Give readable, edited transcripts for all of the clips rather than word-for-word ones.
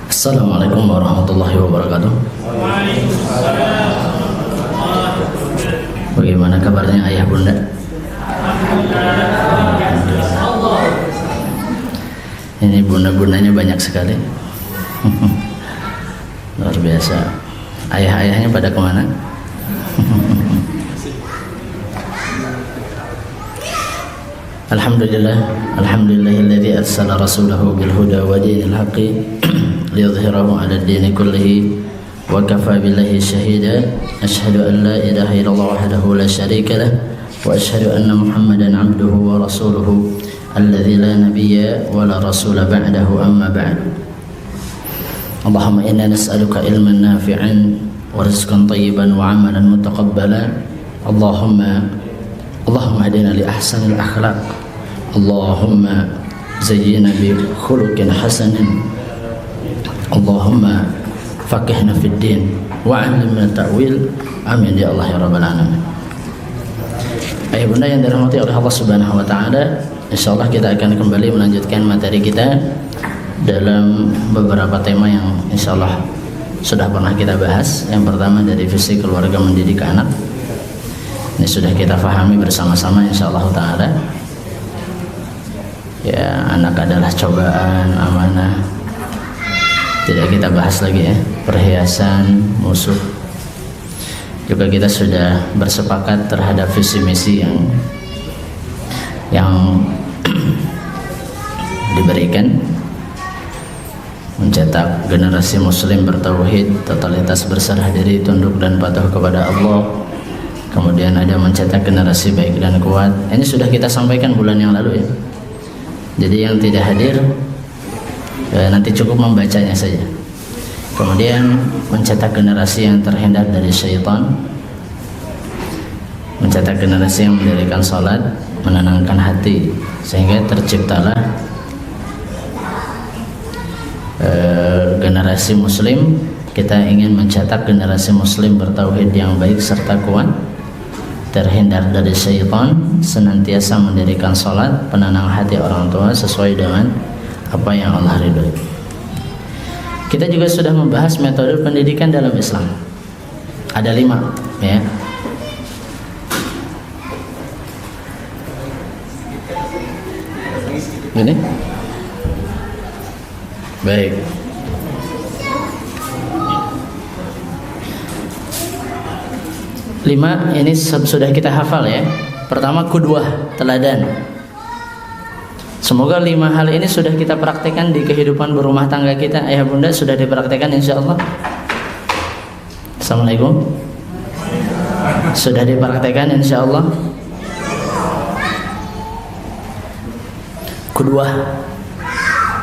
Assalamualaikum warahmatullahi wabarakatuh. Bagaimana kabarnya ayah bunda? Ini bunda-bundanya banyak sekali. Luar biasa. Ayah-ayahnya pada kemana? Alhamdulillahilladzi arsala rasulahu bil huda wa dinil haqqi liyudhhirahu 'ala ad-dini kullihi wa kafa billahi shahida. Asyhadu an la ilaha illallah wahdahu la syarika lah wa asyhadu anna Muhammadan 'abduhu wa rasuluhu alladzi la nabiyya wa la rasula ba'dahu, amma ba'd. Allahumma inna nas'aluka ilman nafi'an wa rizqan tayyiban wa 'amalan mutaqabbala. Allahumma hadina li ahsanil akhlaq. Allahumma zayyina bi khuluqin hasanin. Allahumma faqihna fid din wa 'allimna ta'wil. Amin ya Allah ya rabbal alamin. Ayah bunda yang dirahmati oleh Allah Subhanahu wa taala, insyaallah kita akan kembali melanjutkan materi kita dalam beberapa tema yang insyaallah sudah pernah kita bahas. Yang pertama dari visi keluarga mendidik anak. Ini sudah kita fahami bersama-sama insyaallah ta'ala. Ya, anak adalah cobaan, amanah. Tidak kita bahas lagi ya. Perhiasan, musuh. Juga kita sudah bersepakat terhadap visi misi yang diberikan, mencetak generasi muslim bertauhid, totalitas berserah diri, tunduk dan patuh kepada Allah. Kemudian ada mencetak generasi baik dan kuat. Ini sudah kita sampaikan bulan yang lalu ya. Jadi yang tidak hadir nanti cukup membacanya saja. Kemudian mencetak generasi yang terhindar dari syaitan, mencetak generasi yang mendirikan salat, menenangkan hati sehingga terciptalah generasi muslim. Kita ingin mencetak generasi muslim bertauhid yang baik serta kuat, terhindar dari syaitan, senantiasa mendirikan salat, penenang hati orang tua sesuai dengan apa yang Allah ridhoi. Kita juga sudah membahas metode pendidikan dalam Islam. Ada 5 ya. Ini baik. Lima ini sudah kita hafal ya. Pertama, qudwah, teladan. Semoga 5 hal ini sudah kita praktekkan di kehidupan berumah tangga kita. Ayah bunda sudah dipraktekkan insyaallah. Assalamualaikum. Sudah dipraktekkan insyaallah. Qudwah.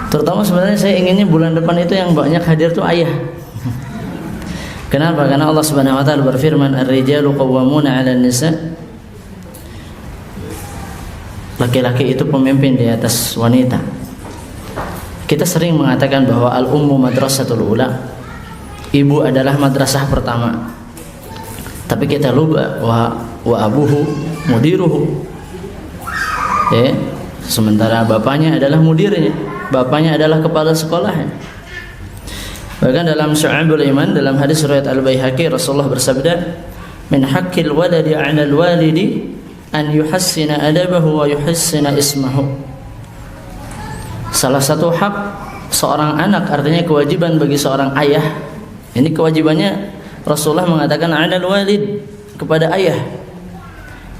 Terutama sebenarnya saya inginnya bulan depan itu yang banyak hadir tuh ayah. Kenapa? Karena Allah Subhanahu wa taala berfirman, "Ar-rijalu qawwamuna 'alan nisa." Laki-laki itu pemimpin di atas wanita. Kita sering mengatakan bahwa al-ummu madrasatul ula. Ibu adalah madrasah pertama. Tapi kita lupa wa abuhu mudiruhu. Ya, sementara bapaknya adalah mudirnya, bapaknya adalah kepala sekolahnya. Bahkan dalam Syu'abul Iman, dalam hadis riwayat Al-Baihaqi, Rasulullah bersabda, "Min haqqil waladi 'alal walidi an yuhassina adabahu wa yuhassina ismahu." Salah satu hak seorang anak, artinya kewajiban bagi seorang ayah. Ini kewajibannya Rasulullah mengatakan 'alal walid, kepada ayah.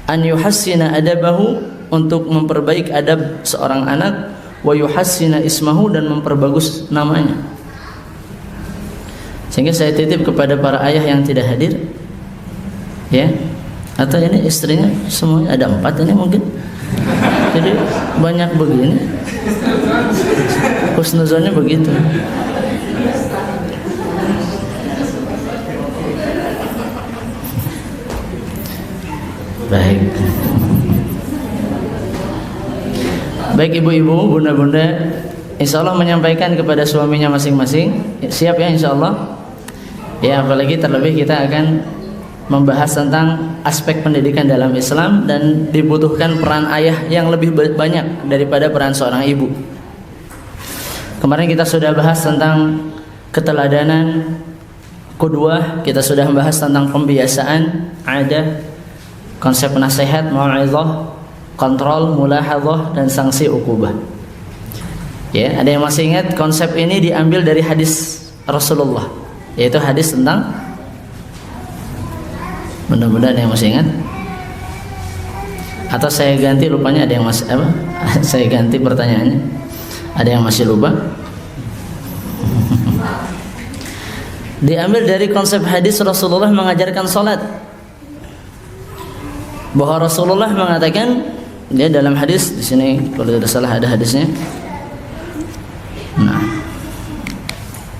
An yuhassina adabahu, untuk memperbaik adab seorang anak, wa yuhassina ismahu, dan memperbagus namanya. Sehingga saya titip kepada para ayah yang tidak hadir, ya, atau ini istrinya semuanya ada 4 ini mungkin, jadi banyak begini, husnuzonnya begitu. Baik, baik ibu-ibu, bunda-bunda, insya Allah menyampaikan kepada suaminya masing-masing. Siap ya insya Allah. Ya, apalagi terlebih kita akan membahas tentang aspek pendidikan dalam Islam, dan dibutuhkan peran ayah yang lebih banyak daripada peran seorang ibu. Kemarin kita sudah bahas tentang keteladanan, qudwah, kita sudah membahas tentang pembiasaan, ada konsep nasihat, mau'izah, kontrol, mulahadzah, dan sanksi ukubah. Ya, ada yang masih ingat konsep ini diambil dari hadis Rasulullah, yaitu hadis tentang, mudah-mudahan ada yang masih ingat. Atau saya ganti, lupanya ada yang masih apa? Saya ganti pertanyaannya. Ada yang masih lupa? Diambil dari konsep hadis Rasulullah mengajarkan salat. Bahwa Rasulullah mengatakan, dia dalam hadis di sini kalau tidak salah ada hadisnya. Nah,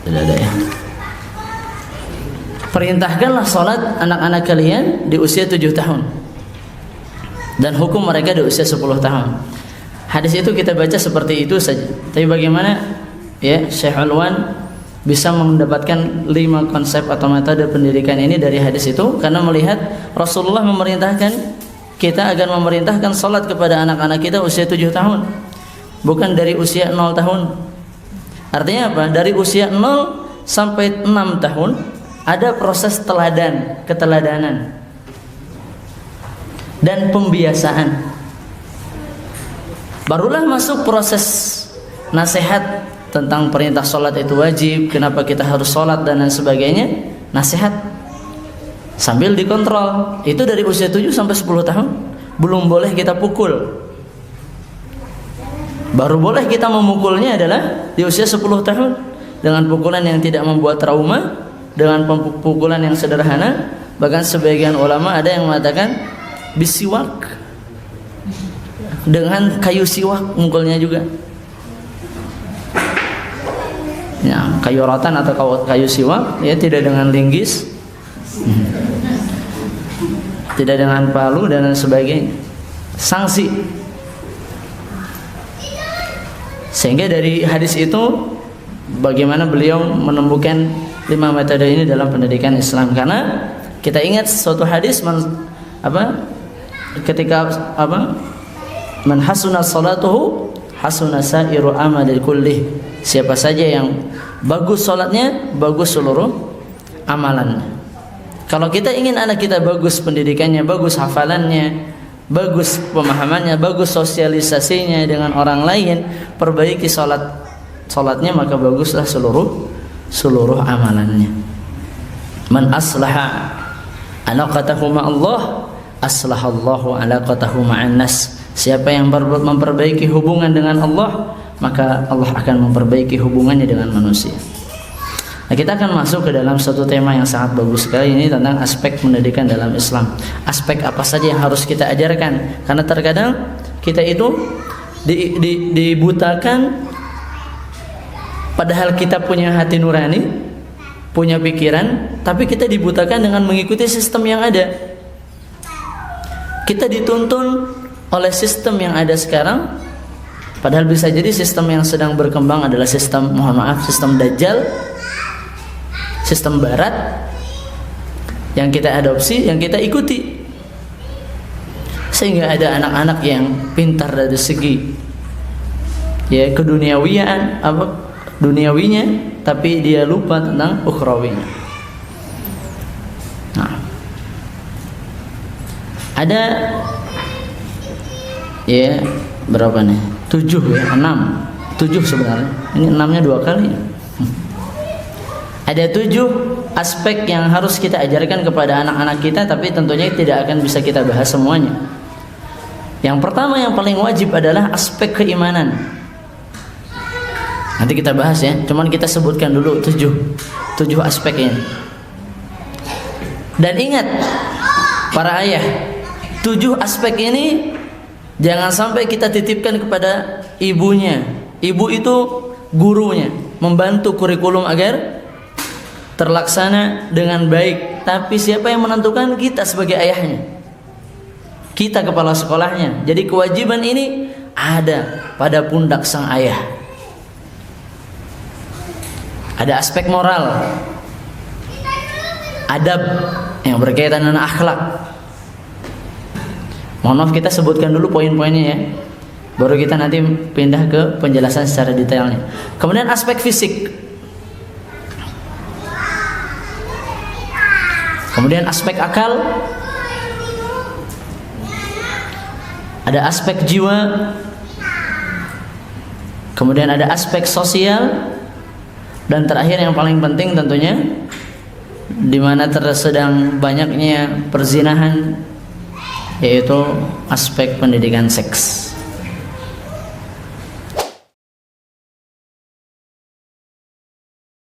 tidak ada ya. Perintahkanlah salat anak-anak kalian di usia 7 tahun. Dan hukum mereka di usia 10 tahun. Hadis itu kita baca seperti itu saja. Tapi bagaimana ya Syekh Alwan bisa mendapatkan 5 konsep atau metode pendidikan ini dari hadis itu? Karena melihat Rasulullah memerintahkan kita agar memerintahkan salat kepada anak-anak kita usia 7 tahun, bukan dari usia 0 tahun. Artinya apa? Dari usia 0 sampai 6 tahun ada proses keteladanan dan pembiasaan. Barulah masuk proses nasihat tentang perintah sholat itu wajib, kenapa kita harus sholat dan lain sebagainya. Nasihat sambil dikontrol. Itu dari usia 7 sampai 10 tahun. Belum boleh kita pukul. Baru boleh kita memukulnya adalah di usia 10 tahun, dengan pukulan yang tidak membuat trauma, dengan pukulan yang sederhana. Bahkan sebagian ulama ada yang mengatakan bisiwak, dengan kayu siwak mukulnya juga. Ya, kayu rotan atau kayu siwak, ya, tidak dengan linggis, tidak dengan palu dan sebagainya. Sanksi. Sehingga dari hadis itu bagaimana beliau menemukan 5 metode ini dalam pendidikan Islam. Karena kita ingat suatu hadis ketika man hasuna salatuhu hasuna sairu amali kullih. Siapa saja yang bagus salatnya, bagus seluruh amalannya. Kalau kita ingin anak kita bagus pendidikannya, bagus hafalannya, bagus pemahamannya, bagus sosialisasinya dengan orang lain, perbaiki salatnya, maka baguslah seluruh amalannya. Man aslaha alaqatahu ma Allah, aslahallahu alaqatahu ma'an nas. Siapa yang memperbaiki hubungan dengan Allah, maka Allah akan memperbaiki hubungannya dengan manusia. Nah, kita akan masuk ke dalam satu tema yang sangat bagus sekali ini, tentang aspek pendidikan dalam Islam. Aspek apa saja yang harus kita ajarkan? Karena terkadang kita itu dibutakan, padahal kita punya hati nurani, punya pikiran, tapi kita dibutakan dengan mengikuti sistem yang ada. Kita dituntun oleh sistem yang ada sekarang, padahal bisa jadi sistem yang sedang berkembang adalah sistem, sistem Dajjal, sistem Barat yang kita adopsi, yang kita ikuti. Sehingga ada anak-anak yang pintar dari segi ya duniawinya, tapi dia lupa tentang ukhrawinya. Nah, ada ya berapa nih? 7 ya, 6 sebenarnya. Ini 6-nya 2 kali. Ada 7 aspek yang harus kita ajarkan kepada anak-anak kita, tapi tentunya tidak akan bisa kita bahas semuanya. Yang pertama yang paling wajib adalah aspek keimanan. Nanti kita bahas ya, cuman kita sebutkan dulu 7 aspek ini. Dan ingat para ayah, 7 aspek ini jangan sampai kita titipkan kepada ibunya. Ibu itu gurunya, membantu kurikulum agar terlaksana dengan baik. Tapi siapa yang menentukan? Kita sebagai ayahnya, kita kepala sekolahnya. Jadi kewajiban ini ada pada pundak sang ayah. Ada aspek moral, adab yang berkaitan dengan akhlak. Mohon maaf, kita sebutkan dulu poin-poinnya ya. Baru kita nanti pindah ke penjelasan secara detailnya. Kemudian aspek fisik. Kemudian aspek akal. Ada aspek jiwa. Kemudian ada aspek sosial. Dan terakhir yang paling penting tentunya, di mana sedang banyaknya perzinahan, yaitu aspek pendidikan seks.